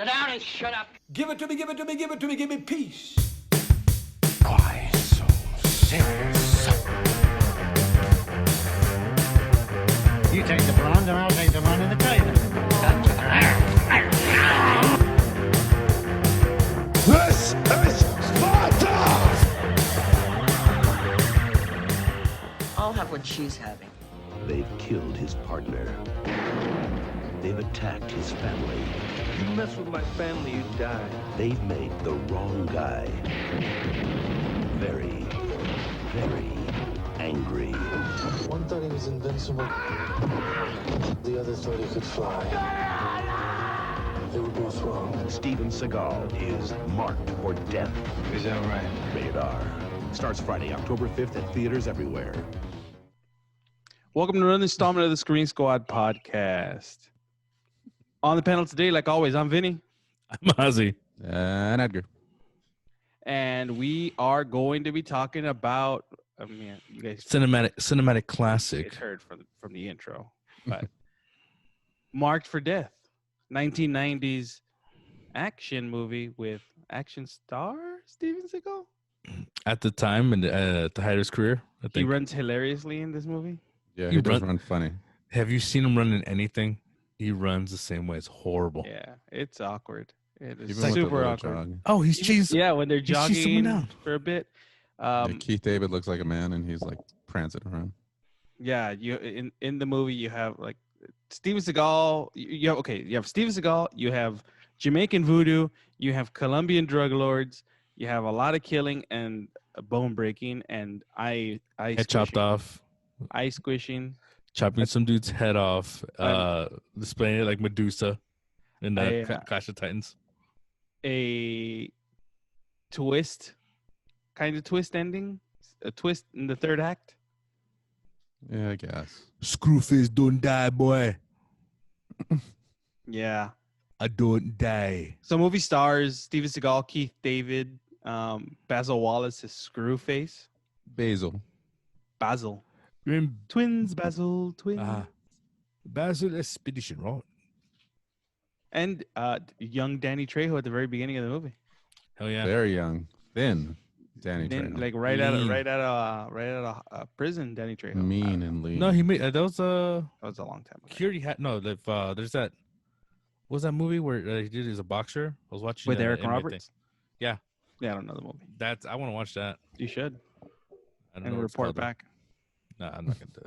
Sit down and shut up. Give it to me, give it to me, give it to me, give me peace. Why so serious? You take the blonde and I'll take the one in the trailer. This is Sparta! I'll have what she's having. They've killed his partner. They've attacked his family. You mess with my family, you die. They've made the wrong guy very, very angry. One thought he was invincible. The other thought he could fly. They were both wrong. Steven Seagal is marked for death. Is that right? Rated R. Starts Friday, October 5th at theaters everywhere. Welcome to another installment of the Screen Squad podcast. On the panel today, like always, I'm Vinny. I'm Ozzy. And Edgar. And we are going to be talking about, you guys Cinematic classic. heard from the intro, but Marked for Death, 1990s action movie with action star Steven Seagal. At the time and at the height of his career, I He think. runs hilariously in this movie. Yeah, He he does run- run funny. Have you seen him run in anything? He runs the same way. It's horrible. Yeah, it's awkward. It is Even with the super little awkward. jog. Oh, he's chasing. Yeah, when they're He's chasing someone jogging down. for a bit. Yeah, Keith David looks like a man, and he's like prancing around. Yeah, you in the movie you have like Steven Seagal. You have Steven Seagal. You have Jamaican voodoo. You have Colombian drug lords. You have a lot of killing and bone breaking and eye Head chopped off, eye squishing. chopping some dude's head off, displaying it like Medusa in the Clash of Titans. A twist, kind of twist ending. A twist in the third act. Yeah, I guess. Screwface don't die, boy. Yeah. I don't die. So movie stars Steven Seagal, Keith David, Basil Wallace is Screwface. Basil. Basil. Grim Twins, Basil, twins. Basil Expedition, right? And young Danny Trejo at the very beginning of the movie. Hell yeah. Very young. Thin. Danny Then, Trejo. like right out Lean. of prison, Danny Trejo. Mean and lean. No, he made that was That was a long time ago. he already had there's that. What was that movie where he did as a boxer? I was watching With Eric MMA thing. Roberts. Yeah. Yeah, I don't know the movie. That's I want to watch that. You should. I don't And know what it's report called, though. back. No, I'm not gonna do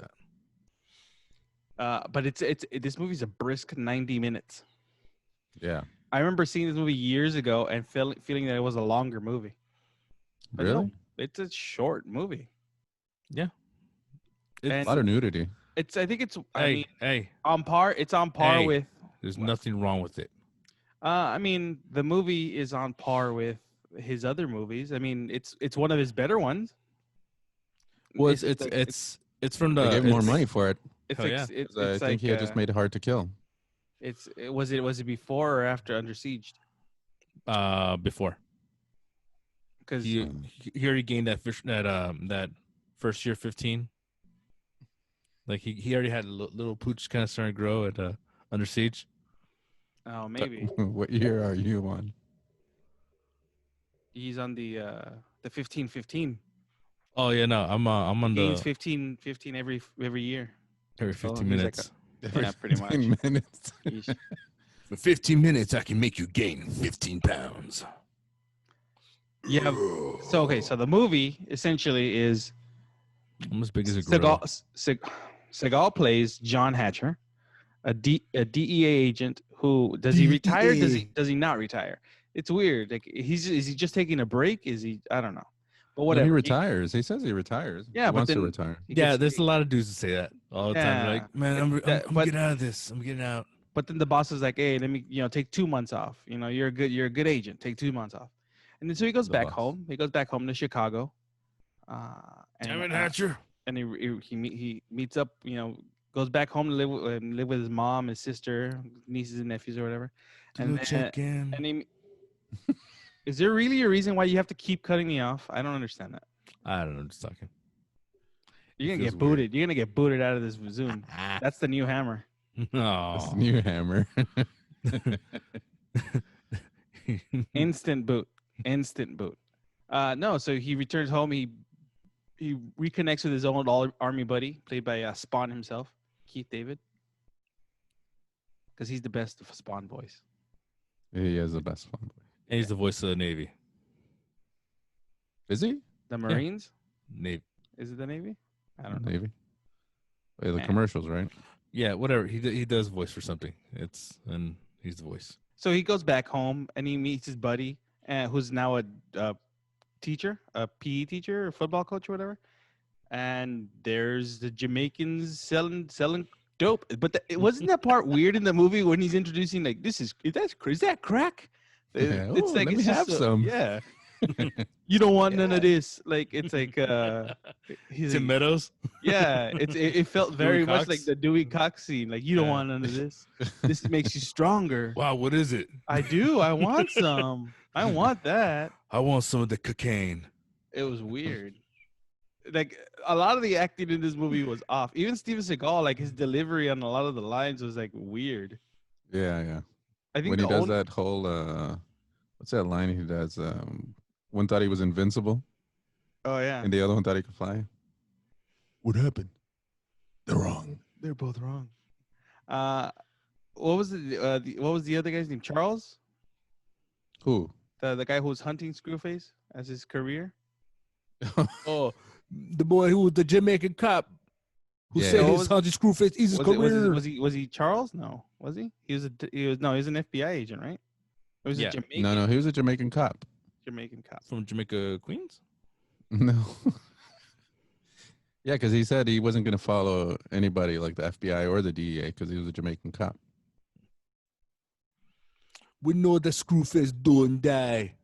that. But this movie's a brisk 90 minutes. Yeah. I remember seeing this movie years ago and feeling that it was a longer movie. But Really? no, it's a short movie. It's A lot of nudity. I think it's I mean, hey, on par. It's on par Hey. with. there's nothing wrong with it. I mean, the movie is on par with his other movies. I mean, it's one of his better ones. Well, it's from the They gave him more it's- money for it. It's Hell like, yeah. it's 'Cause I think he had just made it hard to kill. Was it before or after Under Siege? Before Because he already gained that first year 15. Like he already had a little pooch kind of starting to grow at Under Siege. oh maybe What year are you on? he's on the 15-15. Oh yeah, no, I'm on Gains the 15 every year. every So 15 he's like minutes. Yeah, pretty much. 15 minutes. He's- For 15 minutes, I can make you gain 15 pounds. yeah. So the movie essentially is I'm as big as a gorilla. Seagal plays John Hatcher, a DEA agent who does he retire? Does he not retire? It's weird. Like is he just taking a break? Is he? I don't know. But whatever. He retires. He says he retires. Yeah, he but wants to then- retire. He Yeah, gets- there's a lot of dudes that say that all the time. They're Yeah. like, man, I'm But- getting out of this. I'm getting out. But then the boss is like, hey, let me, take 2 months off. You're a good agent. Take 2 months off. And then so he goes The back boss. home. He goes back home to Chicago. Damn it, Hatcher. And he meets up, goes back home to live with his mom, his sister, nieces and nephews or whatever. Do check in. And he, is there really a reason why you have to keep cutting me off? I don't understand that. I don't know. I'm just talking. You're gonna feels get booted. You're gonna get booted out of this Zoom. That's the new hammer. That's No. new hammer. Instant boot. Instant boot. No, so he returns home. He reconnects with his old army buddy, played by Spawn himself, Keith David, because he's the best of Spawn boys. He is the best one. And he's the voice of the Navy. Is he? The Marines? Navy. Is it the Navy? I don't know. Navy. Wait, the Man. commercials, right? Yeah, whatever. He does voice for something. And he's the voice. So he goes back home and he meets his buddy, who's now a teacher, a PE teacher, or football coach, or whatever. And there's the Jamaicans selling dope. But it wasn't that part weird in the movie when he's introducing like is that crack? Yeah. It's Ooh, like let me it's just have some. Yeah. You don't want none of this. Like it's like he's Tim like, Meadows. yeah. It felt very much Cox? like the Dewey Cox scene. Like you don't Yeah. want none of this. This makes you stronger. Wow, what is it? I do. I want some. I want that. I want some of the cocaine. It was weird. Like a lot of the acting in this movie was off. Even Steven Seagal, like his delivery on a lot of the lines was like weird. Yeah. I think When the he does only- that whole what's that line he does? One thought he was invincible, Oh yeah. and the other one thought he could fly. What happened? They're wrong. They're both wrong. What was what was the other guy's name? Charles, Who? the guy who was hunting Screwface as his career. Oh, the boy who was the Jamaican cop who Yeah. said No, he was- was hunting Screwface is his career. Was he Charles? No, was he? He was an FBI agent, right? Or was Yeah. it Jamaican? No, he was a Jamaican cop. Jamaican cop. From Jamaica, Queens? No. Yeah, because he said he wasn't going to follow anybody like the FBI or the DEA because he was a Jamaican cop. We know that Screwface don't die.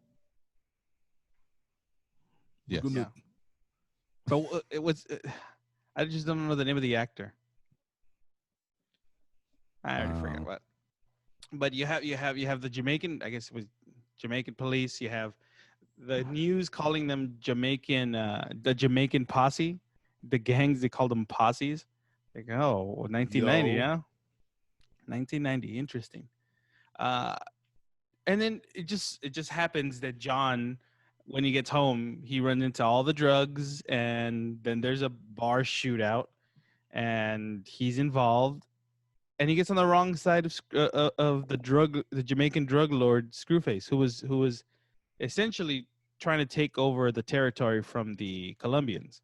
Yes. Yeah. But it was. I just don't know the name of the actor. I already forgot Oh. what. But you have the Jamaican. I guess it was Jamaican police. You have the news calling them Jamaican. The Jamaican posse. The gangs, they call them posses. Like, oh, 1990, Yo. yeah. 1990, interesting. And then it just happens that John, when he gets home, he runs into all the drugs, and then there's a bar shootout, and he's involved, and he gets on the wrong side of the Jamaican drug lord Screwface, who was essentially trying to take over the territory from the Colombians.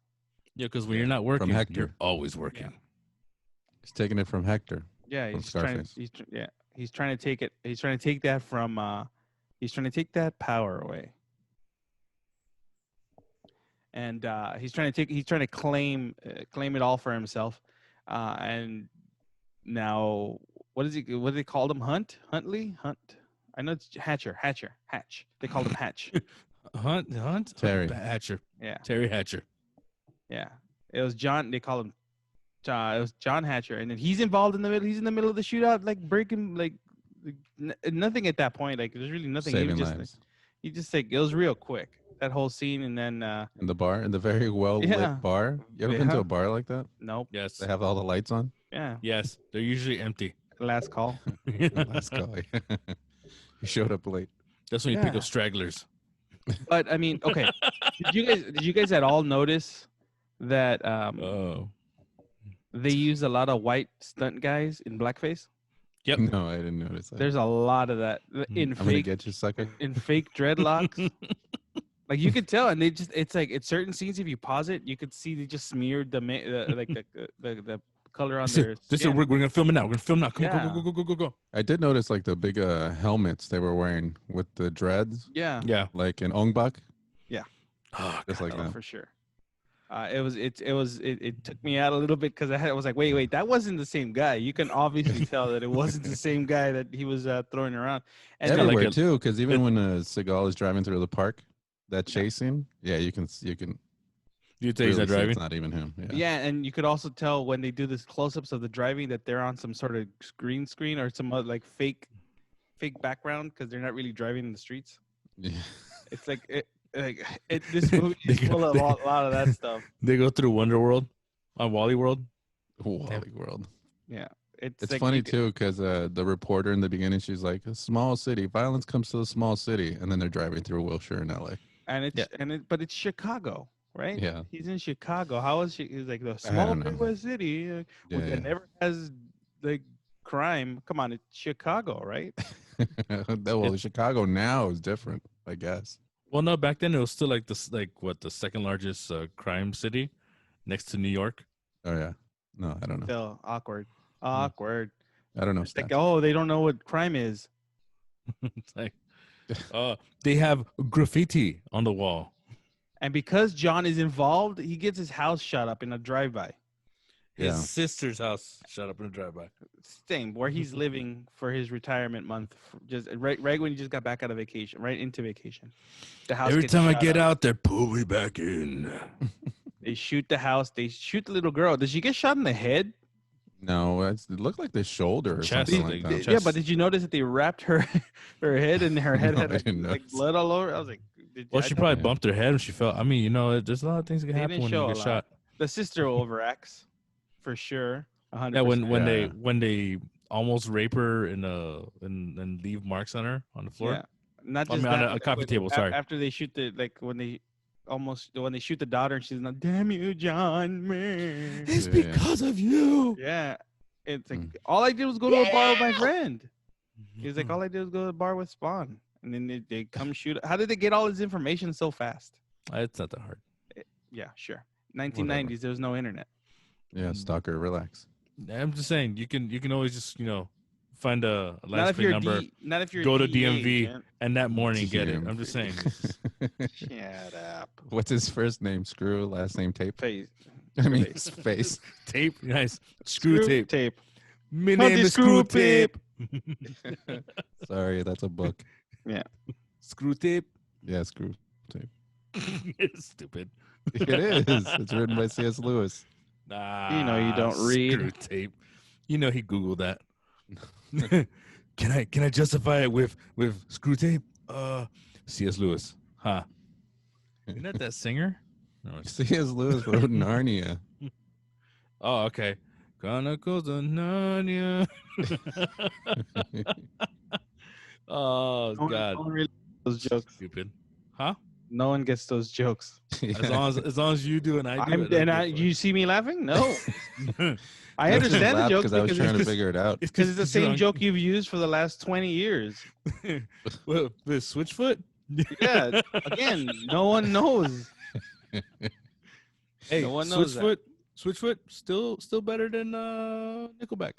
Yeah, because when you're not working, Hector. you're always working. He's taking it from Hector. Yeah, From he's trying. Scarface. He's trying to take it. He's trying to take that from. He's trying to take that power away. And he's trying to claim it all for himself. And now, what do they call him? Hunt. I know it's Hatch. They called him Hatch. Hunt? Terry. Hatcher. Yeah. Terry Hatcher. Yeah, it was John. They call him. It was John Hatcher, and then he's involved in the middle. He's in the middle of the shootout, like breaking, like nothing at that point. Like there's really nothing. Saving he was lives. he just like it was real quick, that whole scene, and then In the bar, in the very well lit Yeah. bar. You ever been to Yeah. a bar like that? nope. Yes. They have all the lights on. Yeah, Yes. They're usually empty. last call. Let's go. He showed up late. That's when you pick Yeah. up stragglers. But I mean, okay. Did you guys at all notice that Oh. they use a lot of white stunt guys in blackface? Yep. No, I didn't notice that. There's a lot of that in I'm gonna fake get you, sucker. in fake dreadlocks. Like you could tell, and it's like at certain scenes, if you pause it, you could see they just smeared the color on their skin. We're gonna film it now. We're gonna film now. Come Yeah. on, go. I did notice like the big helmets they were wearing with the dreads, Yeah, Yeah. like in Ong Bak, Oh, just like oh, that. for sure. It took me out a little bit because I was like, wait, that wasn't the same guy. You can obviously tell that it wasn't the same guy that he was throwing around. And then, Everywhere like a- too, because even when Seagal is driving through the park, that chase scene, yeah, you can You tell he's really not see driving. it's not even him. Yeah. yeah, and you could also tell when they do this close-ups of the driving that they're on some sort of green screen or some other, like fake background because they're not really driving in the streets. Yeah. It's like this movie is full of a lot of that stuff. They go through Wonder World on Wally World. Wally World. Yeah, It's like funny you could- too because the reporter in the beginning, she's like, "A small city, violence comes to a small city," and then they're driving through Wilshire in L.A. and it's but it's Chicago, right? Yeah. He's in Chicago. How is she? He's like the I small don't know. Midwest city Yeah, that never has like crime. Come on, it's Chicago, right? Well, Chicago now is different, I guess. Well, no, back then it was still like this, like what the second largest crime city, next to New York. Oh yeah. No, I don't know. Still awkward. Awkward. I don't know. It's like, stats. oh, they don't know what crime is. It's like, they have graffiti on the wall. And because John is involved, he gets his house shot up in a drive-by. His Yeah. sister's house shut up in a drive-by. Same, where he's living for his retirement month, just right when he just got back out of vacation, right into vacation. The house. Every gets time I shot get up. out there, pull me back in. They shoot the house. They shoot the little girl. Did she get shot in the head? No, it looked like the shoulder or Chest, something like like that. the Yeah, but did you notice that they wrapped her head and her head No, had I didn't like notice. blood all over? I was like, Well, I she thought probably Yeah. bumped her head when she fell. I mean, you know, there's a lot of things that can They happen didn't when show you a get lot. shot. the sister overacts for sure. 100%. Yeah, when Yeah. they almost rape her and leave marks on her on the floor. Yeah. Not I just mean, on that, a coffee when- table, sorry. After they shoot when they shoot the daughter and she's like, "Damn you, John, man." It's Yeah. because of you. Yeah. It's like Mm. all I did was go to a bar with my friend. He's like, all I did was go to a bar with Spawn. And then they come shoot. How did they get all this information so fast? It's not that hard. Yeah, sure. 1990s, there was no internet. Yeah, stalker, relax. I'm just saying you can always just find a Not license if plate you're number not if you're go to DEA DMV. agent. and that morning get it. I'm just saying. Shut up. What's his first name? Screw. Last name Tape. Face. I mean, Face. face. Tape, nice. Screw tape. Tape. My Hunty name is Screw Screw Tape. Sorry, that's a book. Screw Tape. Yeah, Screw. It's stupid. It is. It's written by C.S. Lewis. Nah, You know you don't read. Screw Tape. You know he Googled that. Can I justify it with Screw Tape? C.S. Lewis. Huh. Isn't that that singer? No, it's, C.S. Lewis wrote Narnia. oh, okay. Chronicles of Narnia. Oh No God. one really gets those jokes. Stupid. Huh? No one gets those jokes. As long as you do and I do it. You see me laughing? No. I just understand the laughed joke because I was trying to because figure it out. it's it's the same drunk. joke you've used for the last 20 years. What, with Switchfoot? Yeah. Again, no one knows. Hey, No one knows that. Switchfoot still better than Nickelback.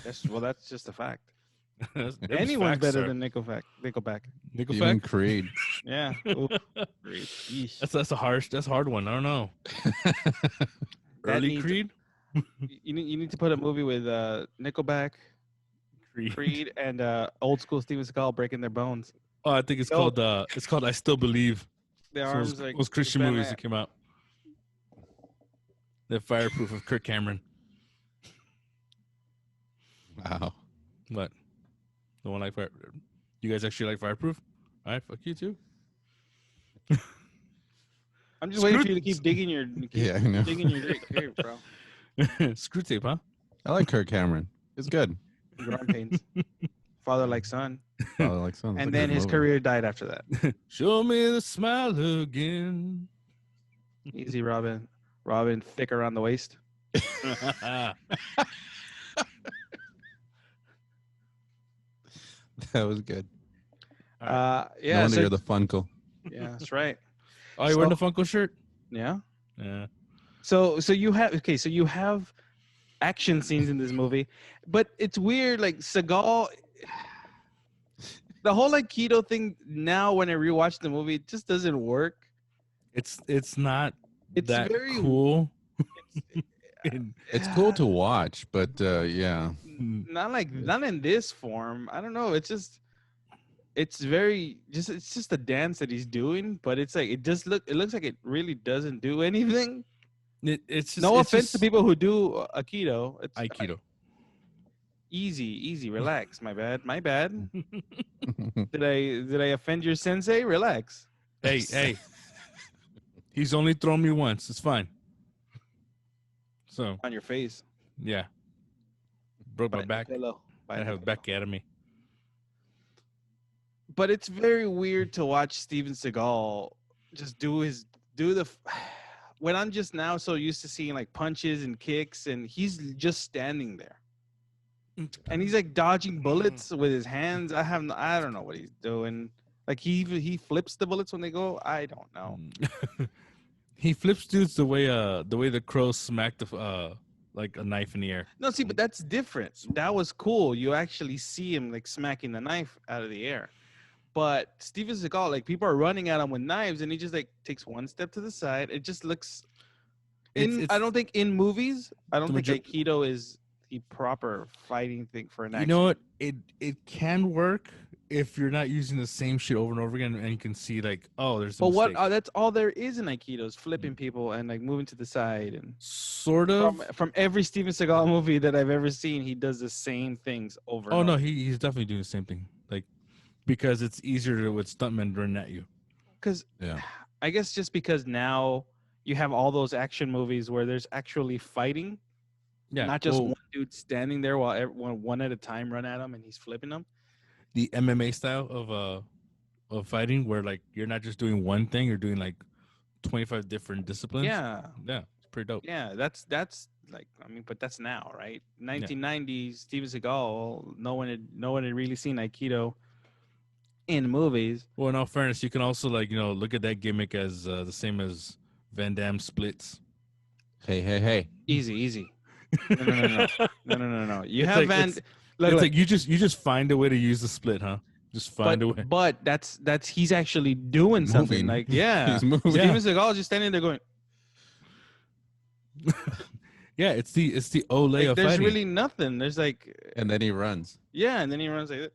That's just a fact. Them's Anyone's facts, better sir. than Nickelback. Nickelback. Even Creed. Yeah. Ooh. Yeesh. That's a hard one. I don't know. That Early needs- Creed. You need to put a movie with Nickelback, Creed, and old school Steven Seagal breaking their bones. Oh, I think it's Yo. called I Still Believe. Their So arms like those Christian bent movies out. that came out. The Fireproof of Kirk Cameron. Wow. What? The one like Fire? You guys actually like Fireproof? All right, fuck you too. I'm just waiting Screw- for you to keep digging your Yeah, I know. digging your grave, bro. Screw tape, huh? I like Kirk Cameron. It's good. Growing pains. Father like son. I like some. And then his career died after that. Show me the smile again. Easy, Robin. Robin, thick around the waist. That was good. Yeah, no wonder so- you're the Funko. yeah, that's right. Oh, you wearing the Funko shirt? Yeah. Yeah. So you have action scenes in this movie, but it's weird. Like Seagal, the whole like keto thing. Now, when I rewatch the movie, it just doesn't work. It's not It's that very cool. It's cool to watch, but yeah. not in this form. I don't know. It's just it's just a dance that he's doing, but it's like it looks like it really doesn't do anything. It's just, No it's offense just to people who do Aikido. It's Aikido. easy, relax. My bad. Did I offend your sensei? Relax. Hey. He's only thrown me once. It's fine. So On your face. yeah, Broke my Bite the back. pillow. I Bite the have a pillow. back academy. But it's very weird to watch Steven Seagal just do the. When I'm just now so used to seeing like punches and kicks, and he's just standing there, and he's like dodging bullets with his hands. I don't know what he's doing. Like he flips the bullets when they go. I don't know. He flips dudes the way the crow smacked like a knife in the air. No, see, but that's different. That was cool. You actually see him like smacking the knife out of the air. But Steven Seagal, like people are running at him with knives, and he just like takes one step to the side. It just looks. I don't think in movies. I don't think Aikido is the proper fighting thing for an action. You know what? It can work if you're not using the same shit over and over again, and you can see like, oh, there's. But what? That's all there is in Aikido is flipping people and like moving to the side and sort of from every Steven Seagal movie that I've ever seen, he does the same things over. Oh and no, over. he's definitely doing the same thing. Like because it's easier with stuntmen running at you. Because Yeah. I guess just because now you have all those action movies where there's actually fighting, Yeah, not just well, one dude standing there while everyone one at a time run at him and he's flipping them. the MMA style of fighting, where like you're not just doing one thing, you're doing like 25 different disciplines. Yeah, It's pretty dope. yeah, that's like but that's now, right? 1990s, Steven Seagal. No one had really seen Aikido in movies. Well, in all fairness, you can also like look at that gimmick as the same as Van Damme splits. Hey. Easy. No. You It's have like- Van. it's- Look, It's look, like you just find a way to use the split, huh? Just find a way. but that's he's actually doing something. Moving. Like yeah, He's moving. Steven Seagal is just standing there going. Yeah, it's the Olay Like, of there's fighting. really nothing. There's like And then he runs. yeah, and then he runs like this.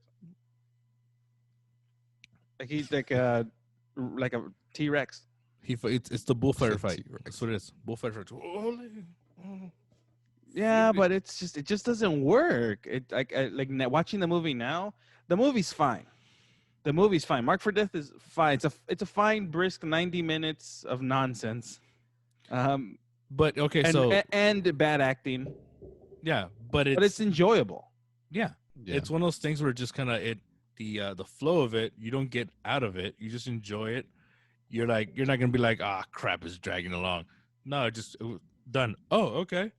Like he's like a T-Rex. It's the bullfighter Shit, fight. T-Rex. That's what it is. Bullfighter fight. Yeah, but it just doesn't work. It watching the movie now. The movie's fine. Mark for Death is fine. It's a fine, brisk 90 minutes of nonsense. But okay, And, so and bad acting, yeah, but it's enjoyable. yeah, Yeah. it's one of those things where just kind of the flow of it, you don't get out of it. You just enjoy it. You're not gonna be like, crap, is dragging along. No, just done. Oh, okay,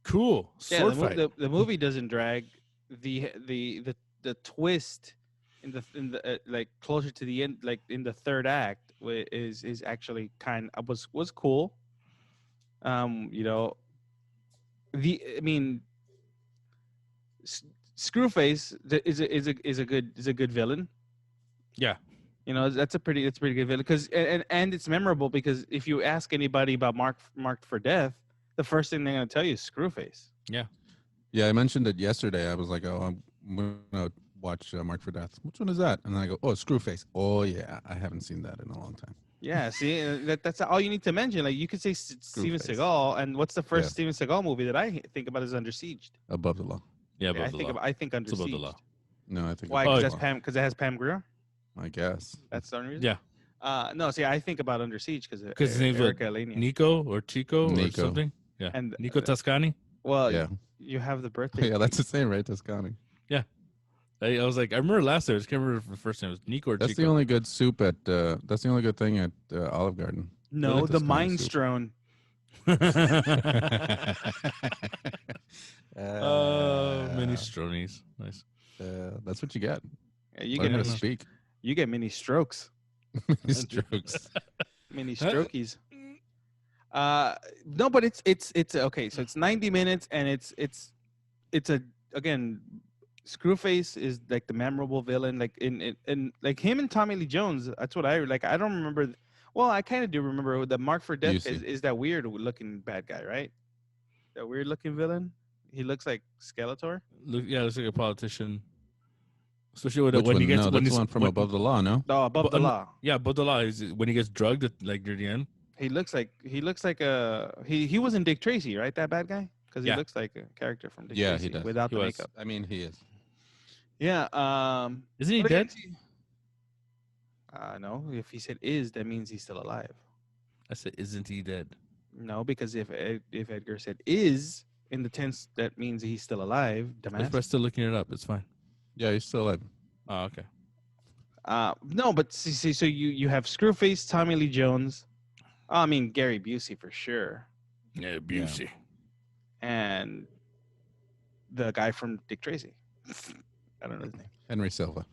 cool. Yeah, Sword fight. the movie doesn't drag. The twist in the like closer to the end, like in the third act, is actually was cool. Screwface is a good villain. Yeah. That's a pretty good villain because and it's memorable because if you ask anybody about Marked for Death, the first thing they're gonna tell you is Screwface. Yeah, I mentioned it yesterday. I was like, oh, I'm gonna watch Mark for Death. Which one is that? And then I go, oh, Screwface. Oh yeah, I haven't seen that in a long time. Yeah, see, that's all you need to mention. Like you could say Steven Screwface. Seagal, and what's the first Yeah. Steven Seagal movie that I think about is Under Siege. Above the Law. Yeah, Yeah, above the law. I think Under It's above Siege. the law. No, I think. Why? Above Because the that's Law. because it has Pam Grier. I guess. That's the only reason. Yeah, No, see, I think about Under Siege because his name's Erica what, Elenius. Nico or Chico or Nico. something. Yeah, And Nico Toscani. well, Yeah. you have the birthday. Yeah, that's the same, right? Toscani. I was like, I remember last year. I just can't remember the first name. It was Nico or That's Chico. the only good soup at. That's the only good thing at Olive Garden. No, like the Toscani soup. Minestrone. Mini stronies. Nice. That's what you get. Yeah, you Learn get how to mini, speak. you get mini strokes, Strokes. mini strokies. No, but it's okay. So it's 90 minutes, and it's a again. Screwface is like the memorable villain, like in like him and Tommy Lee Jones. That's what I like. I don't remember. Well, I kind of do remember the Mark for Death Busey. is that weird looking bad guy, right? That weird looking villain. He looks like Skeletor. Looks like a politician. Especially with Which when one? he gets No, when that's he's the one from Above the Law, no? Oh, above But, the law. Yeah, above the law is when he gets drugged at, like near the end. He looks like he was in Dick Tracy, right? That bad guy, because he Yeah. looks like a character from Dick Yeah, Tracy he does. without He the was. makeup. I mean, he is. Yeah. Isn't he but again, dead? no. If he said is, that means he's still alive. I said, isn't he dead? No, because if Edgar said is, in the tense, that means he's still alive. If Dumbass. we're still looking it up, it's fine. Yeah, he's still alive. Oh, okay. No, but see, so you have Screwface, Tommy Lee Jones. I mean Gary Busey for sure, Yeah, Busey. and the guy from Dick Tracy. I don't know his name. Henry Silva.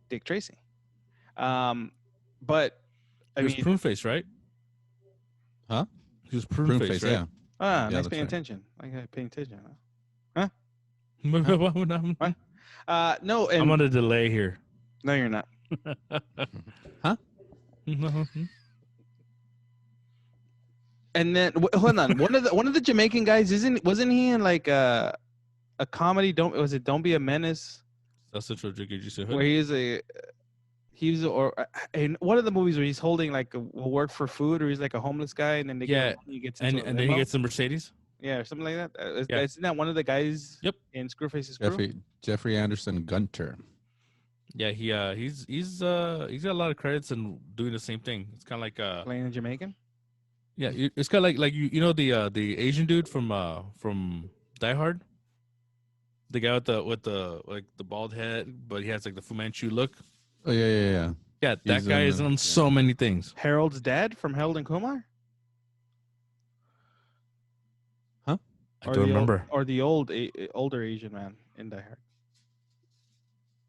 Dick Tracy. But I He was mean, prune face, right? Huh? He was prune face, right? yeah. nice that's paying right. attention. Like paying attention. What? No, and I'm on a delay here. no, you're not. And then hold on, one of the Jamaican guys wasn't he in like a comedy? Don't Be a Menace? That's the Rodriguez you said. Where or in one of the movies where he's holding like a work for food, or he's like a homeless guy, and then they he gets and into a then he limo? gets the Mercedes. Yeah, or something like that. Yeah. Isn't that one of the guys? Yep. In Screwface's crew. Jeffrey Anderson Gunter. Yeah, he's got a lot of credits and doing the same thing. It's kind of like Playing a Jamaican. yeah, it's kind of like you know the Asian dude from Die Hard, the guy with the bald head, but he has like the Fu Manchu look. Oh yeah. Yeah, that He's guy in is the- on yeah. so many things. Harold's dad from Harold and Kumar. I don't remember. Or the older Asian man in Die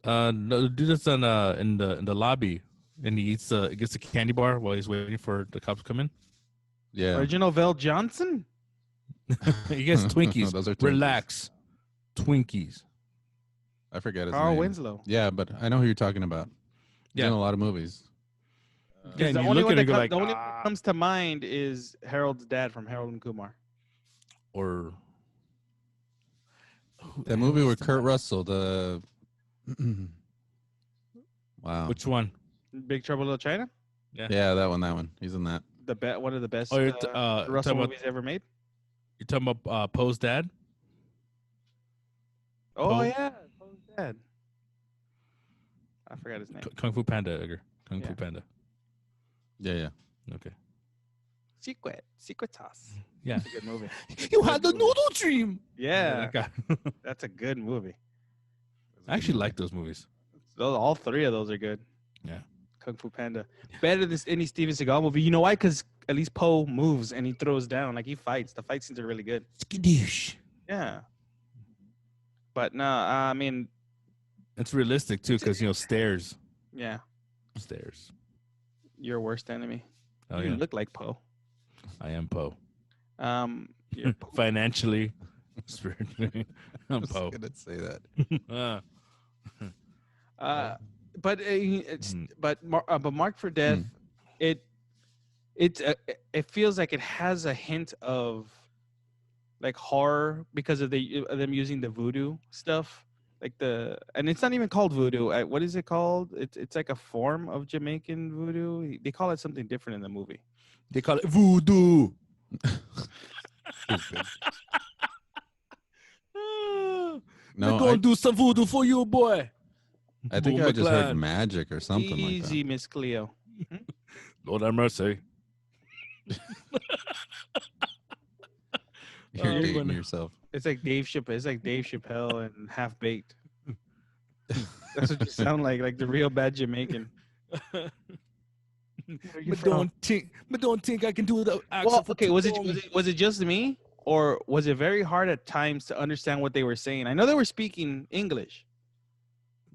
Hard. No, the dude that's on in the lobby, and he gets a candy bar while he's waiting for the cops to come in. Yeah. Reginald Vell Johnson. He gets Twinkies. Those are Twinkies. Relax, Twinkies. I forget his Carl name. Winslow. Yeah, but I know who you're talking about. He's Yeah. in a lot of movies. Yeah, and the you only look one at it that and go like, the only one that comes to mind is Harold's dad from Harold and Kumar. or That movie with Kurt Russell, the wow. which one? Big Trouble in Little China. Yeah, that one. He's in that. One of the best Oh, you're Russell talking about- movies ever made. You talking about Poe's dad? Oh Poe? yeah, Poe's dad. I forgot his name. Kung Fu Panda, Edgar. Kung Yeah. Fu Panda. Yeah. Okay. Secret Sauce. Yeah. It's a good movie. You had the noodle dream. Yeah, that guy. that's a good movie. I actually like those movies. All three of those are good. Yeah. Kung Fu Panda. Better than any Steven Seagal movie. You know why? Because at least Poe moves and he throws down. Like he fights. The fight scenes are really good. Skadoosh. Yeah. But no, I mean, It's realistic too, because stairs. yeah, Stairs. your worst enemy. Oh You yeah. look like Poe. I am Poe. You're Poe. Financially, spiritually, I I'm was Poe. gonna say that. But it's Mm. but Marked for Death, it feels like it has a hint of like horror because of them using the voodoo stuff, and it's not even called voodoo. What is it called? It's like a form of Jamaican voodoo. They call it something different in the movie. They call it voodoo. Stupid. We're No, gonna do some voodoo for you, boy. I think Boom I just heard McLeod. magic or something Easy, Miss Cleo. Lord have mercy. like that. You're Oh, dating when- yourself. It's like Dave Chappelle. It's like Dave Chappelle and Half Baked. That's what you sound like the real bad Jamaican. Where you But from? don't think I can do the accent. Well, for okay. too Was long. it just me, or was it very hard at times to understand what they were saying? I know they were speaking English,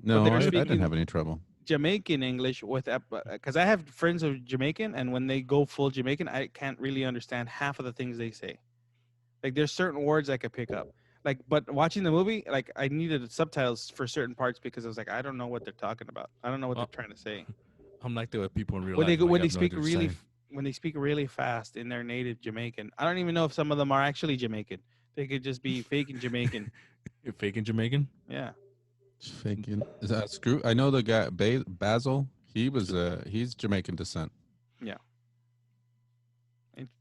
No, they were I speaking- didn't have any trouble. Jamaican English, with because I have friends who are Jamaican, and when they go full Jamaican, I can't really understand half of the things they say. Like there's certain words I could pick up. Like, but watching the movie, like I needed subtitles for certain parts because I was like, I don't know what they're talking about. I don't know what they're trying to say. I'm like that with people in real When life. they like, when I they have no speak idea what they're really saying. when they speak really fast in their native Jamaican, I don't even know if some of them are actually Jamaican. They could just be faking Jamaican. You're faking Jamaican. Yeah. Faking. Is that Screw? I know the guy Basil. He's Jamaican descent.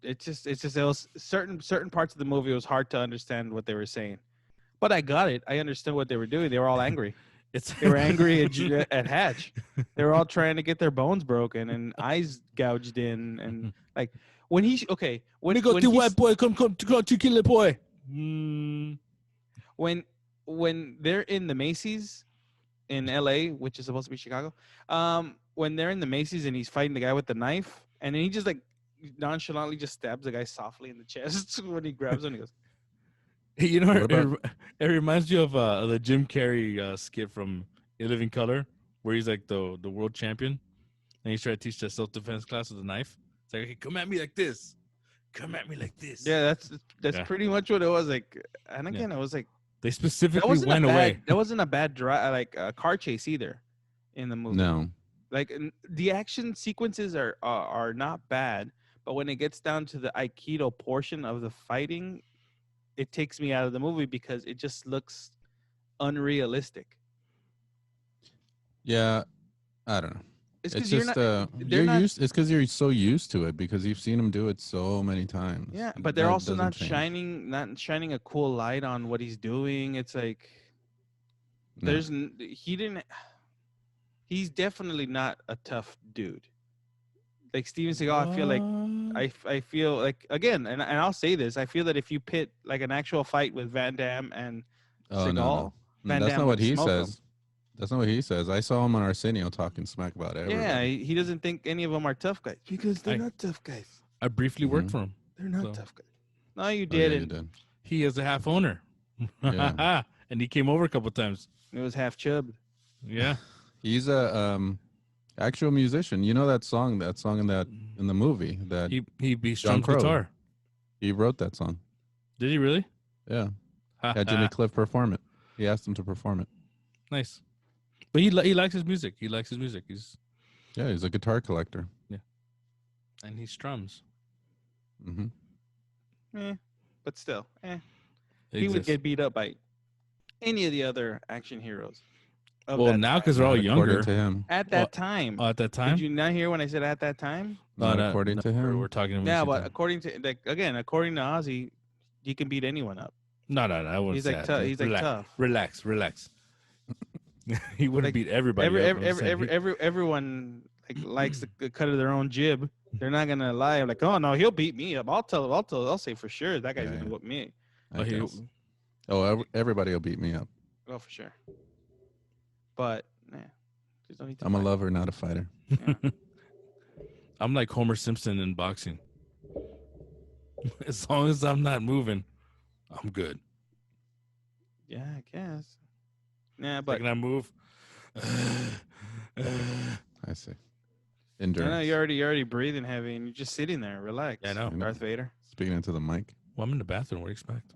It's just it was certain parts of the movie. It was hard to understand what they were saying, but I got it. I understood what they were doing. They were all angry. It's They were angry at Hatch. They were all trying to get their bones broken and eyes gouged in, and like when he when We got when the he's- white boy come to kill the boy. When they're in the Macy's in LA, which is supposed to be Chicago, when they're in the Macy's and he's fighting the guy with the knife, and then he just like nonchalantly just stabs the guy softly in the chest when he grabs him. He goes, You know, What about- it reminds you of the Jim Carrey skit from In Living Color, where he's like the world champion, and he's trying to teach that self-defense class with a knife. It's like, okay, come at me like this. Come at me like this. yeah, that's Yeah. pretty much what it was like. And again, it was like They that specifically wasn't went a bad, away. that wasn't a bad like car chase either in the movie. No. Like the action sequences are not bad, but when it gets down to the Aikido portion of the fighting, it takes me out of the movie because it just looks unrealistic. Yeah, I don't know. It's It's because you're just not. they're you're not- used. It's because you're so used to it because you've seen him do it so many times. Yeah, but they're That also doesn't not change. not shining a cool light on what he's doing. It's like No. he's definitely not a tough dude. Like Steven Seagal, I feel like again, and I'll say this, I feel that if you pit like an actual fight with Van Damme and Oh, Seagal, no. Van That's Damme not what would he smoke him. says. That's not what he says. I saw him on Arsenio talking smack about everybody. Yeah, he doesn't think any of them are tough guys because they're I- not tough guys. I briefly worked Mhm. for him. They're not So- tough guys. No, you Oh, yeah, you didn't. did. He is a half owner. Yeah. And he came over a couple times. It was half chubbed. Yeah. He's a actual musician. You know that song in the movie that He strums Crow. guitar. he wrote that song. Did he really? Yeah, had Jimmy Cliff perform it. He asked him to perform it. Nice. But he likes his music. He likes his music. He's a guitar collector. and he strums. Hmm. But still, he would Exists. get beat up by any of the other action heroes. of Well, that now time. because they're all According younger. to him. At that time, At that time. did you not hear when I said at that time? Not according to him. We're talking. Yeah, about but according to according to Ozzy, he can beat anyone up. no. I wouldn't He's say like that. tough. He's like Relax. tough. Relax. He wouldn't Like, beat everybody. up, I'm saying. Everyone likes the cut of their own jib. They're not gonna lie. Like, oh no, he'll beat me up. I'll say for sure that guy's Yeah, gonna yeah. whoop me. I Oh, he- guess. Oh, everybody will beat me up. Oh, for sure. But there's no need to I'm a fight. lover, not a fighter. I'm like Homer Simpson in boxing. As long as I'm not moving, I'm good. Yeah, I guess. Yeah, But but can I move? I see. I Endurance. know you're already breathing heavy and you're just sitting there. Relax. Yeah, I know. Darth Vader. Speaking into the mic. Well, I'm in the bathroom. What do you expect?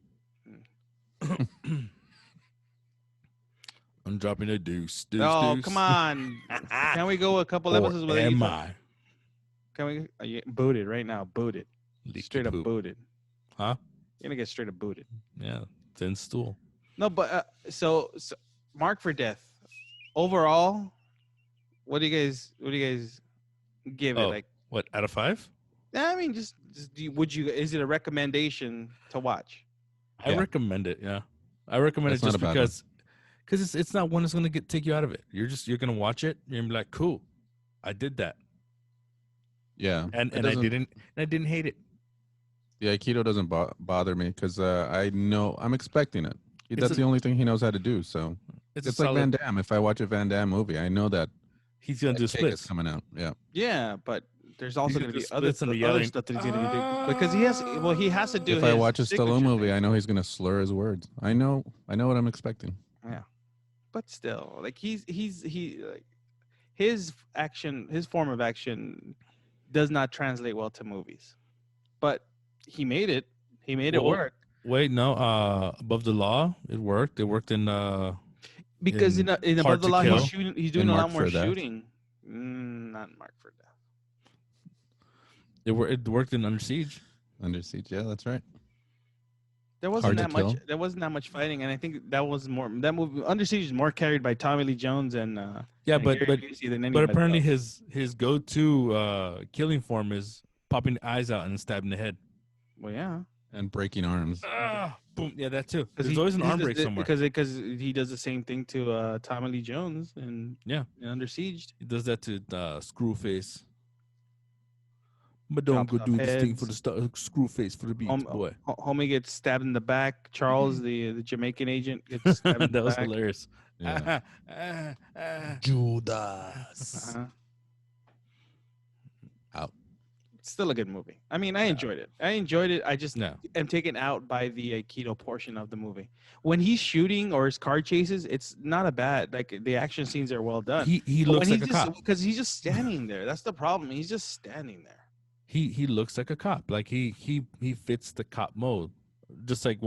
I'm dropping a deuce. Oh, come on. Can we go a couple episodes Or without am you? I? Can we? Yeah, booted right now. Booted. Leaky Straight up poop. booted. Huh? You're gonna get straight up booted. Yeah, thin stool. No, but so Mark for Death. Overall, what do you guys give it? Oh. Like, What, out of 5? I mean, just is it a recommendation to watch? I Yeah. recommend it. Yeah, I recommend That's it not just a bad one. because it's not one that's gonna take you out of it. You're gonna watch it. You're gonna be like, cool, I did that, Yeah. and It I doesn't- didn't hate it. The Aikido doesn't bother me because I know I'm expecting it. That's a- the only thing he knows how to do. So It's, it's a like solid, Van Damme. If I watch a Van Damme movie, I know that He's gonna do that kick is splits. coming out. Yeah. Yeah, but there's also gonna going to do be other, splits and the other yelling. stuff that he's going to do because he has to do. If I his watch a signature Stallone movie, thing. I know he's gonna slur his words. I know what I'm expecting. But still, like his form of action does not translate well to movies. But he made it. He made it Well, work Wait, no. Above the Law, it worked. It worked in. because in Hard Above the to Law, Kill. he's doing In a lot Mark more for Death. shooting. Not Mark for Death. It worked in Under Siege. Under Siege. Yeah, that's right. There wasn't Hard that to much. Kill. There wasn't that much fighting, and I think that movie Under Siege is more carried by Tommy Lee Jones and Yeah, and but Gary Busey than anybody apparently else. his go-to killing form is popping the eyes out and stabbing the head. Well, yeah, And breaking arms. Boom. Yeah, that too. because There's always an arm break does, somewhere. because he does the same thing to Tommy Lee Jones and Yeah. Under Siege. He does that to Screwface. But don't Chops go off do this thing heads. for the screw face for the beat, boy. Homie gets stabbed in the back. Charles, the Jamaican agent, gets stabbed in That the was back. hilarious. Yeah. Judas. Uh-huh. Out. Still a good movie. I mean, I enjoyed it. I just No. am taken out by the Aikido portion of the movie. When he's shooting or his car chases, it's not a bad. Like the action scenes are well done. He But looks when like a he's just, cop. because he's just standing there. That's the problem. He's just standing there. He looks like a cop. Like he fits the cop mode. Just like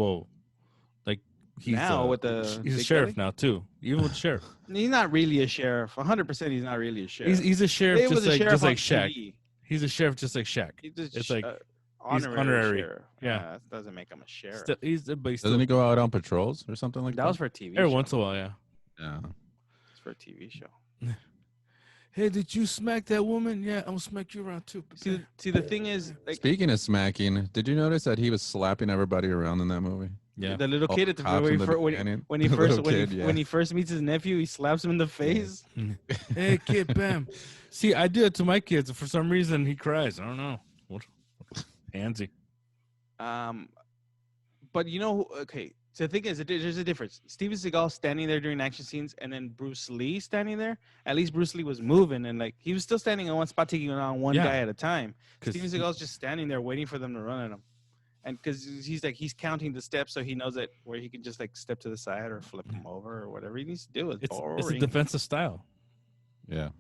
like he's Now with he's the a big sheriff belly? now too. Even with sheriff, He's not really a sheriff. 100%. He's not really a sheriff. he's a sheriff He was just a like sheriff on Shaq. TV. He's a sheriff just like Shaq. He's just It's like he's honorary. honorary. Sheriff. Yeah. That doesn't make him a sheriff. But he's Doesn't still, he go out on patrols or something like that? That was for a TV every show. once in a while, yeah. Yeah. It's for a TV show. Hey, did you smack that woman? Yeah, I'm gonna smack you around too. See, the thing is, like, Speaking of smacking, did you notice that he was slapping everybody around in that movie? Yeah. the little All kid the at the cops very in the fir- beginning. when he The first little kid, yeah. when he first meets his nephew, he slaps him in the face. Hey, kid, bam. See, I do it to my kids. For some reason, he cries. I don't know. What? Handsy. But you know, okay. So the thing is, there's a difference. Steven Seagal standing there during action scenes, and then Bruce Lee standing there. At least Bruce Lee was moving, and like he was still standing in one spot, taking on one Yeah. guy at a time. 'Cause Steven Seagal's just standing there waiting for them to run at him, and because he's counting the steps, so he knows that where he can just like step to the side or flip him over or whatever he needs to do. It's It's a boring. defensive style. Yeah.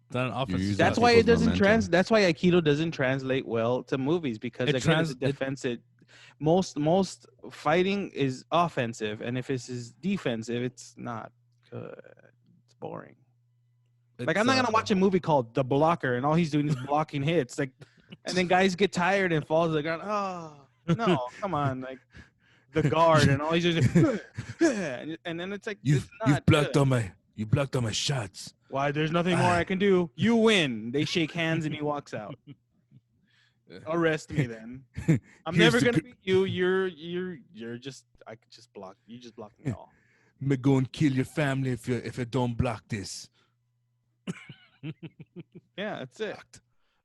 It's not an offensive use style. That's why it people's doesn't momentum. That's why Aikido doesn't translate well to movies because It again, it's a trans- it- defensive. Most fighting is offensive, and if it's is defensive, it's not good. It's boring. Like I'm not gonna watch a movie called The Blocker, and all he's doing is blocking hits. Like, and then guys get tired and fall to the ground. Oh no, come on, like The Guard, and all he's doing is and then it's like You've it's not blocked good. all my shots. Why? There's nothing more I can do. You win. They shake hands and he walks out. Arrest me then. I'm Here's never the gonna gr- beat you. You're just I could just block. You just block me all. Me go and kill your family if you don't block this. Yeah, that's it.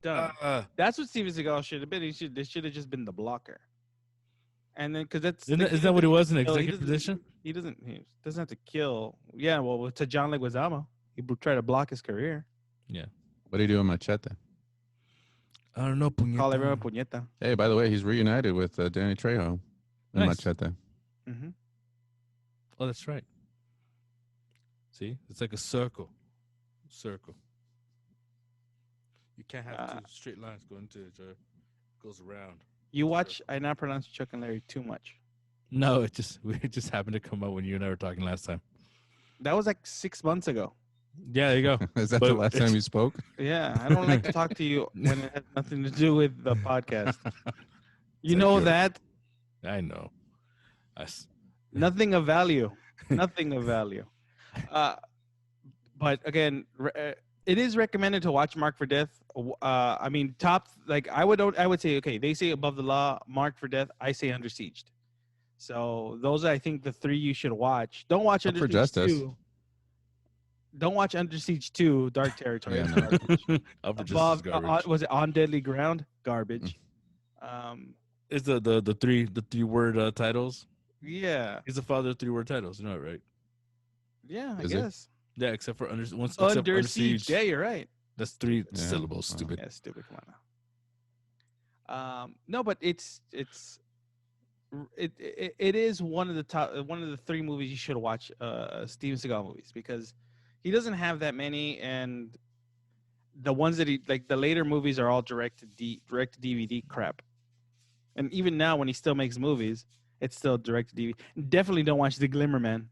Done. That's what Steven Seagal should have been. This should have just been the blocker. And then because that's Is that what it was in kill- he executive doesn't- position? He doesn't have to kill. Yeah, well, to John Leguizamo, he tried to block his career. What do you do in Machete? I don't know. Call puñeta. everyone puñeta. Hey, by the way, he's reunited with Danny Trejo in Nice. Machete. Mm-hmm. Oh, that's right. See, it's like a circle. Circle. You can't have two straight lines going to each other. It goes around. You watch. I now pronounce Chuck and Larry too much. No, it just happened to come out when you and I were talking last time. That was like 6 months ago. Yeah, there you go. Is that But the last time it's- you spoke? Yeah, I don't like to talk to you when it has nothing to do with the podcast. You like know you're- that I know. Us. nothing of value, nothing of value. But again, it is recommended to watch Mark for Death. I mean, I would say okay. They say Above the Law, Mark for Death. I say Under Siege. So those are, I think, the three you should watch. Don't watch Up Under for Siege Justice. 2. Don't watch Under Siege 2, Dark Territory. Yeah, It's no. garbage. Upper Justice Above, garbage. was it On Deadly Ground? Garbage. Is the three word titles? Yeah, He's the father of 3-word titles. You know it, right? yeah, I Is it? guess. Yeah, except for Under Under Siege. Yeah, you're right. That's 3 Yeah. syllables. Wow. Stupid. Yeah, stupid. Come on now. No, but it is one of the 3 movies you should watch. Steven Seagal movies because he doesn't have that many, and the ones that he like the later movies are all direct to DVD crap. And even now, when he still makes movies, it's still direct to DVD. Definitely don't watch The Glimmer Man.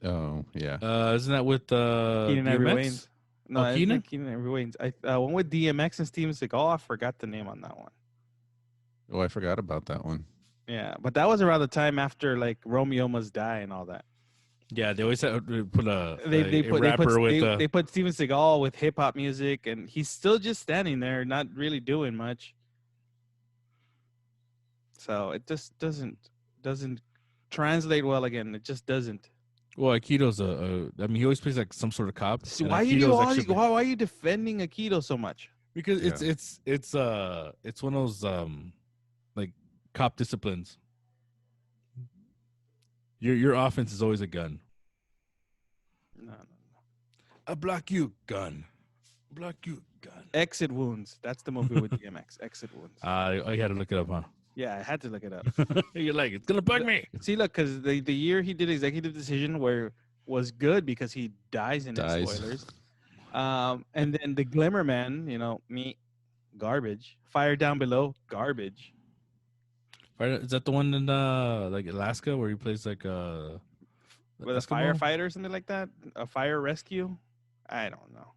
Oh, yeah. Isn't that with Keenan Ivory DMX? Wayans. No, Oh, it's Keenan? not Keenan Ivory Wayans. One with DMX and Steven Seagal. I forgot the name on that one. Oh, I forgot about that one. Yeah, but that was around the time after like Romeo Must Die and all that. Yeah, they always have to put a They put Steven Seagal with hip hop music, and he's still just standing there, not really doing much. So it just doesn't translate well. Again, it just doesn't. Well, Aikido's I mean, he always plays like some sort of cop. So and why are you Aikido's actually- why are you defending Aikido so much? Because Yeah. it's one of those like cop disciplines. Your offense is always a gun. No. I block you, gun. Block you, gun. Exit Wounds. That's the movie with DMX. Exit Wounds. I had to look it up, huh? Yeah, I had to look it up. You're like, it's gonna bug me. See, look, because the year he did Executive Decision where was good because he dies in it, Dies. spoilers. And then the Glimmer Man, garbage. Fire Down Below, garbage. Is that the one in like Alaska where he plays like With a firefighter or something like that, a fire rescue. I don't know.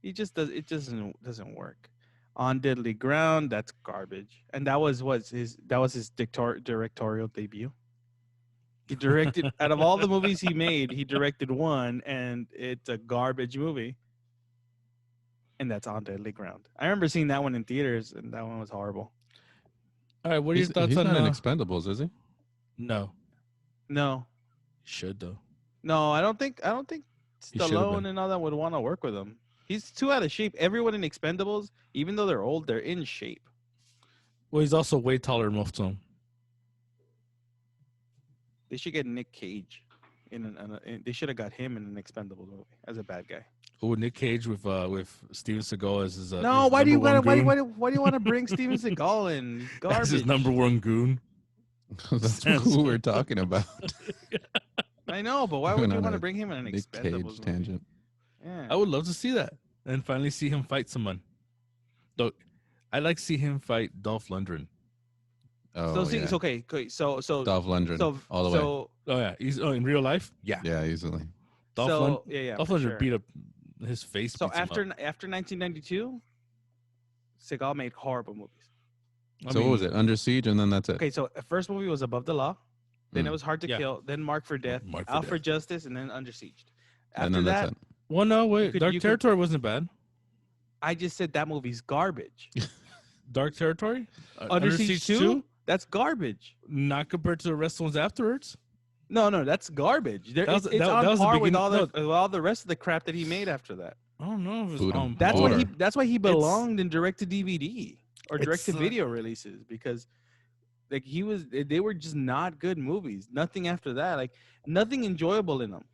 He just does. It doesn't work. On Deadly Ground, that's garbage. And that was his directorial debut. He directed out of all the movies he made, he directed one, and it's a garbage movie. And that's On Deadly Ground. I remember seeing that one in theaters, and that one was horrible. All right, what are your thoughts He's on not in Expendables, is he? No, No, should though. no, I don't think He should've Stallone been. and all that would want to work with him. He's too out of shape. Everyone in Expendables, even though they're old, they're in shape. Well, he's also way taller than most of them. They should get Nick Cage they should have got him in an Expendables movie as a bad guy. Oh, Nick Cage with Steven Seagal as his No, his why do you number want one goon? why do you want to bring Steven Seagal in? He's As garbage. his number one goon. That's who we're talking about. I know, but why would Went you on want to a bring him in an Nick Expendables Cage movie? tangent. Yeah. I would love to see that and finally see him fight someone. Though, I'd like to see him fight Dolph Lundgren. Oh, so see, yeah. it's okay. So Dolph Lundgren, so all the way. so Oh yeah, he's in real life. Yeah, Yeah, easily. Dolph so Lund- yeah, Dolph for Lundgren sure. beat up his face. So beats him after up. 1992, Seagal made horrible movies. I So what mean, was it? Under Siege, and then that's it. Okay, so the first movie was Above the Law, then it Mm. was Hard to Yeah. Kill, then Mark for Death, Mark for Out Death. for Justice, and then Under Siege. And After then that, that's it. Well, no, wait. could- Dark you could- Territory wasn't bad. I just said that movie's garbage. Dark Territory, Under Siege 2? That's garbage. not compared to the rest of the ones afterwards. No, that's garbage. That was- It's that- on that was the par with beginning- all the rest of the crap that he made after that. I don't know if it's Food on and That's par. why Water. that's why he belonged in direct to DVD or It's direct to video releases, because like they were just not good movies. Nothing after that, like nothing enjoyable in them.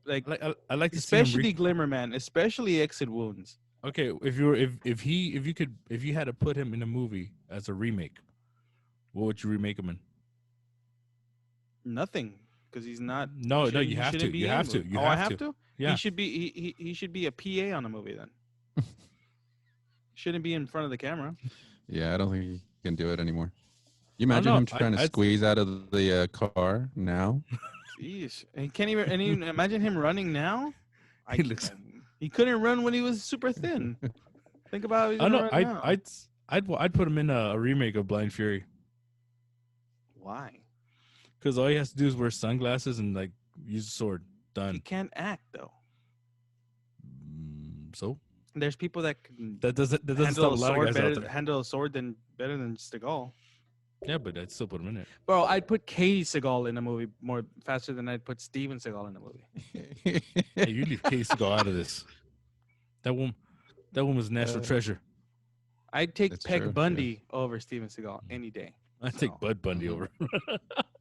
Like I like to see him especially Glimmer Man, especially Exit Wounds. Okay, if you had to put him in a movie as a remake, what would you remake him in? Nothing, because he's not. No, he shouldn't- you he have shouldn't to. be You in a have to. movie. You Oh, I have have to. Yeah. He should be. He should be a PA on a movie then. Shouldn't be in front of the camera. Yeah, I don't think he can do it anymore. You I don't imagine know. him trying to I'd- squeeze out of the car now? Jeez, and he can't even. And even imagine him running now. He looks- He couldn't run when he was super thin. Think about how he's I gonna know. run now. I'd put him in a remake of Blind Fury Why? because all he has to do is wear sunglasses and like use a sword. He Done. can't act though. So There's people that can that doesn't stop a handle a lot of sword guys out there. handle a sword better than Seagal. Yeah, but I'd still put him in it. Bro, I'd put Katie Seagal in a movie more faster than I'd put Steven Seagal in a movie. Hey, you leave Case to go out of this. That woman's a national treasure. I'd take That's Peg true, yeah. Bundy over Steven Seagal any day. I take So- Bud Bundy over.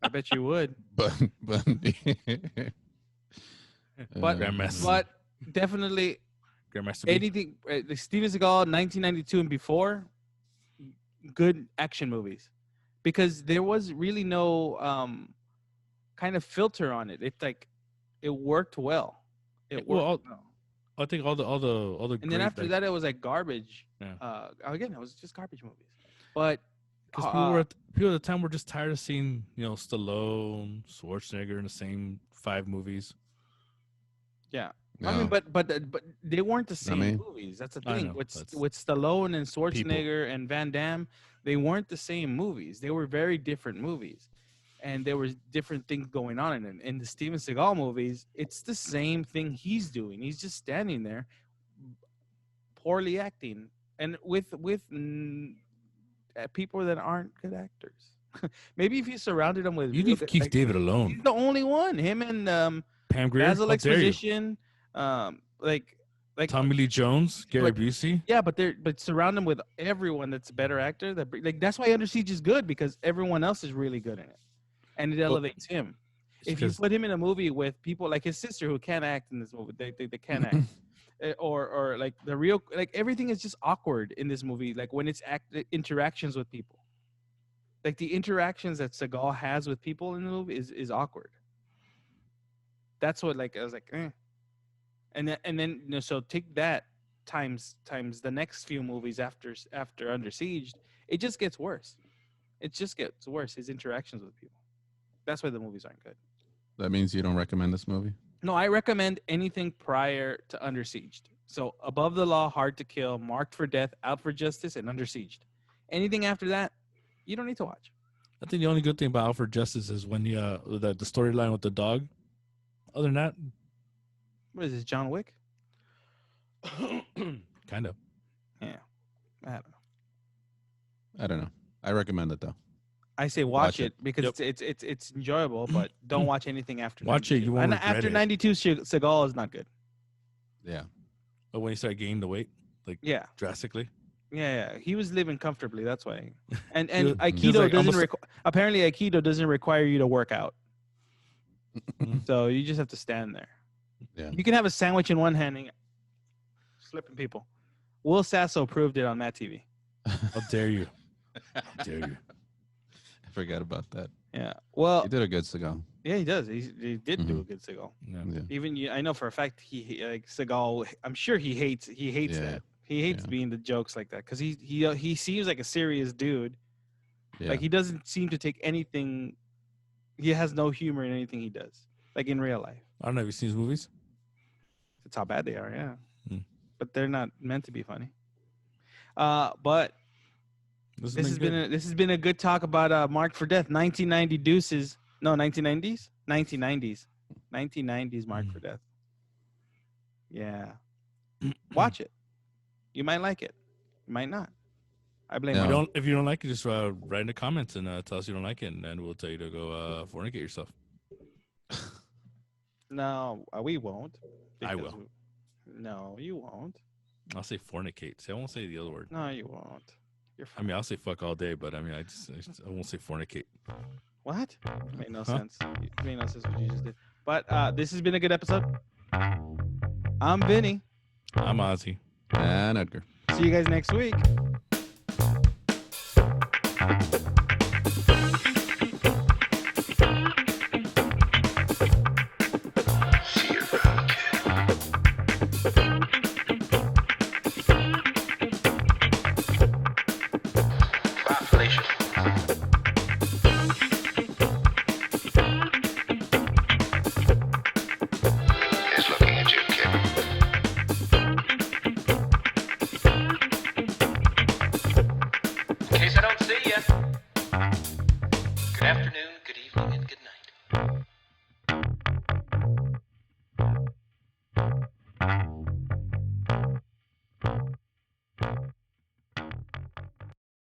I bet you would. Bundy. But Grandmaster. but definitely Grandmaster B. anything the Steven Seagal 1992 and before, good action movies, because there was really no kind of filter on it. It's like it worked well. It Well, worked well. I think all the And then after that, it was like garbage. Yeah. Again, it was just garbage movies. But because people at the time were just tired of seeing Stallone, Schwarzenegger in the same 5 movies. yeah, No. I mean, but they weren't the Not same me. movies. That's the I thing know, with that's- with Stallone and Schwarzenegger and Van Damme. They weren't the same movies. They were very different movies, and there was different things going on in them. In the Steven Seagal movies, it's the same thing he's doing. He's just standing there, poorly acting, and with people that aren't good actors. Maybe if you surrounded him with You really leave good- Keith like, David he's alone. the only one. Him and Pam Grier. Basil How dare you? Exposition, like like Tommy Lee Jones, Gary But- Busey. yeah, but surround them with everyone that's a better actor. Like that's why Under Siege is good because everyone else is really good in it, and it elevates him. If you put him in a movie with people like his sister who can't act in this movie, they can't act. Or like the real, like everything is just awkward in this movie. Like when it's interactions with people, like the interactions that Seagal has with people in the movie is awkward. That's what, like, I was like, eh. And then you know, so take that times the next few movies after Under Siege, it just gets worse. It just gets worse. His interactions with people. That's why the movies aren't good. That means you don't recommend this movie? No, I recommend anything prior to Under Siege. So Above the Law, Hard to Kill, Marked for Death, Out for Justice, and Under Siege. Anything after that, you don't need to watch. I think the only good thing about Out for Justice is when the storyline with the dog. Other than that, What is this, John Wick? kind of. Yeah, I don't know. I don't know. I recommend it though. I say watch Watch it it. because it's enjoyable, but don't watch anything after. Watch it, 92. you won't And regret after it. 92, Seagal is not good. Yeah. But when you start gaining the weight, like Yeah, drastically. yeah. He was living comfortably. That's why. And He was Aikido like doesn't almost- apparently Aikido doesn't require you to work out. So you just have to stand there. Yeah. You can have a sandwich in one hand and flipping people. Will Sasso proved it on Matt TV. How dare you? How dare you? I forgot about that. Yeah. Well, He did a good Seagal. yeah, he does. He did do a good Seagal. Yeah. Yeah. Even I know for a fact he like Seagal. I'm sure he hates Yeah. that. He hates Yeah. being the jokes like that because he seems like a serious dude. Yeah. Like he doesn't seem to take anything. He has no humor in anything he does. Like in real life. I don't know. Have you seen his movies? That's how bad they are. Yeah. Hmm. But they're not meant to be funny. But this has been a good talk about Marked for Death, 1990 Deuces. No, 1990s? 1990s. 1990s Marked for Death. Yeah. Watch it. You might like it. You might not. I blame No. If you. you don't, if you don't like it, just write in the comments and tell us you don't like it, and then we'll tell you to go fornicate yourself. No, we won't. I because will. No, you won't. I'll say fornicate. See, I won't say the other word. No, you won't. You're I fine. mean, I'll say fuck all day, but I mean, I won't say fornicate. What? It made no Huh? sense. It made no sense what you just did. But this has been a good episode. I'm Vinny. I'm Ozzy. And Edgar. See you guys next week. See you around, kid. Bye, Felicia. He's looking at you, kid. In case I don't see you.